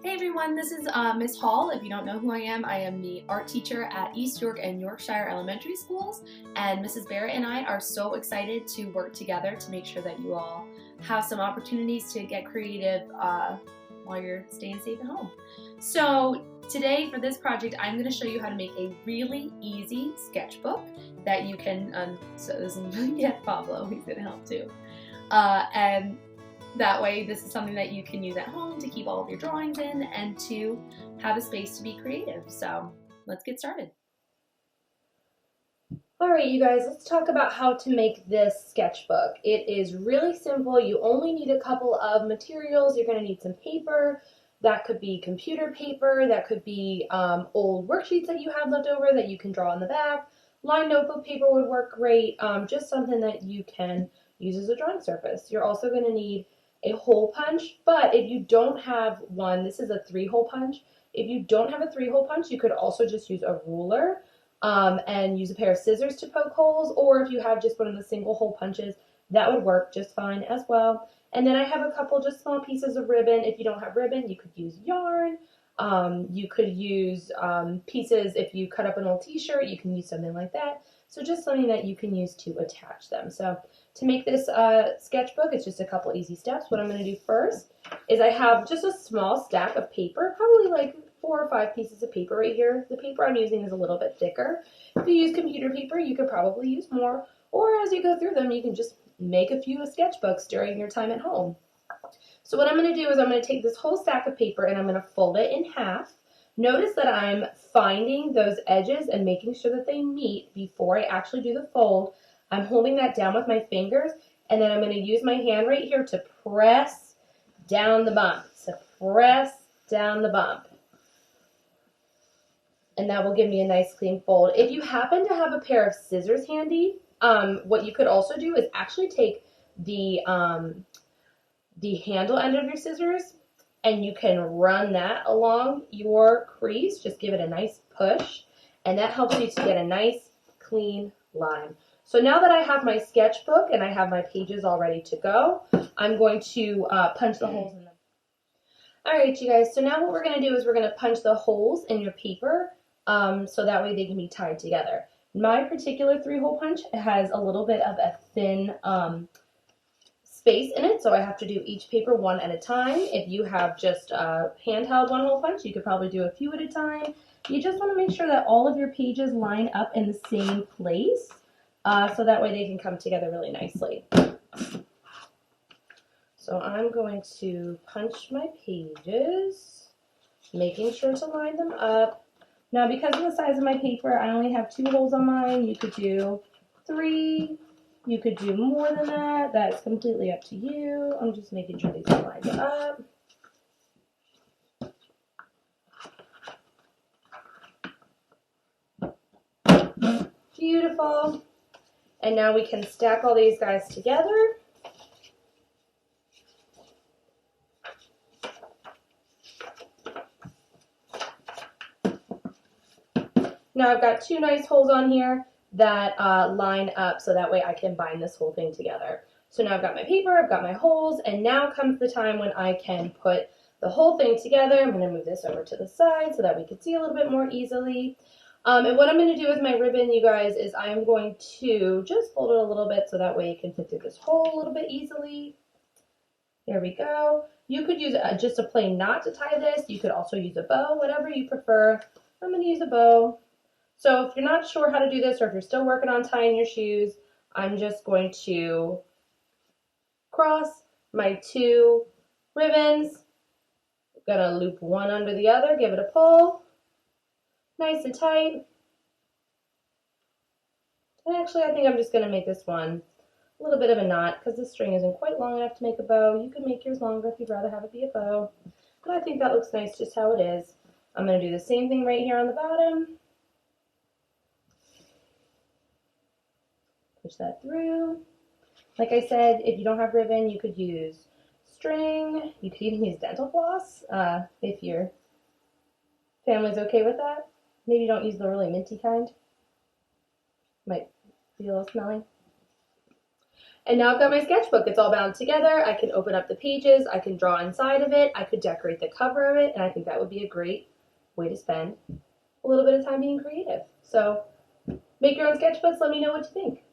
Hey everyone, this is Miss Hall. If you don't know who I am the art teacher at East York and Yorkshire Elementary Schools, and Mrs. Barrett and I are so excited to work together to make sure that you all have some opportunities to get creative while you're staying safe at home. So today for this project, I'm going to show you how to make a really easy sketchbook that you can, so this is, yeah, Pablo, he's going to help too. And that way, this is something that you can use at home to keep all of your drawings in and to have a space to be creative. So let's get started. Alright, you guys, let's talk about how to make this sketchbook. It is really simple. You only need a couple of materials. You're going to need some paper. That could be computer paper. That could be old worksheets that you have left over that you can draw on the back. Lined notebook paper would work great. Just something that you can use as a drawing surface. You're also going to need a hole punch, but if you don't have one, this is a 3-hole punch. If you don't have a 3-hole punch, you could also just use a ruler and use a pair of scissors to poke holes, or if you have just one of the single hole punches, that would work just fine as well. And then I have a couple just small pieces of ribbon. If you don't have ribbon, you could use yarn. You could use pieces, if you cut up an old t-shirt, you can use something like that. So just something that you can use to attach them. So to make this sketchbook, it's just a couple easy steps. What I'm going to do first is I have just a small stack of paper, probably like 4 or 5 pieces of paper right here. The paper I'm using is a little bit thicker. If you use computer paper, you could probably use more, or as you go through them, you can just make a few sketchbooks during your time at home. So what I'm going to do is I'm going to take this whole stack of paper and I'm going to fold it in half. Notice that I'm finding those edges and making sure that they meet before I actually do the fold. I'm holding that down with my fingers, and then I'm going to use my hand right here to press down the bump. So press down the bump. And that will give me a nice clean fold. If you happen to have a pair of scissors handy, what you could also do is actually take the handle end of your scissors and you can run that along your crease. Just give it a nice push, and that helps you to get a nice clean line. So now that I have my sketchbook and I have my pages all ready to go, I'm going to punch the holes in them. Alright, you guys, so now what we're going to do is we're going to punch the holes in your paper so that way they can be tied together. My particular 3-hole punch has a little bit of a thin space in it, so I have to do each paper one at a time. If you have just a handheld 1-hole punch, you could probably do a few at a time. You just want to make sure that all of your pages line up in the same place so that way they can come together really nicely. So I'm going to punch my pages, making sure to line them up. Now because of the size of my paper, I only have 2 holes on mine. You could do 3. You could do more than that. That's completely up to you. I'm just making sure these are lined up. Beautiful. And now we can stack all these guys together. Now I've got 2 nice holes on here that line up so that way I can bind this whole thing together. So now I've got my paper, I've got my holes, and now comes the time when I can put the whole thing together. I'm going to move this over to the side so that we can see a little bit more easily. And what I'm going to do with my ribbon, you guys, is I'm going to just fold it a little bit so that way it can fit through this hole a little bit easily. There we go. You could use just a plain knot to tie this. You could also use a bow, whatever you prefer. I'm going to use a bow. So if you're not sure how to do this, or if you're still working on tying your shoes, I'm just going to cross my 2 ribbons. I'm going to loop one under the other, give it a pull, nice and tight. And actually, I think I'm just going to make this one a little bit of a knot because the string isn't quite long enough to make a bow. You can make yours longer if you'd rather have it be a bow. But I think that looks nice just how it is. I'm going to do the same thing right here on the bottom. Push that through. Like I said, if you don't have ribbon, you could use string. You could even use dental floss if your family's okay with that. Maybe don't use the really minty kind. Might be a little smelly. And now I've got my sketchbook. It's all bound together. I can open up the pages. I can draw inside of it. I could decorate the cover of it. And I think that would be a great way to spend a little bit of time being creative. So make your own sketchbooks. Let me know what you think.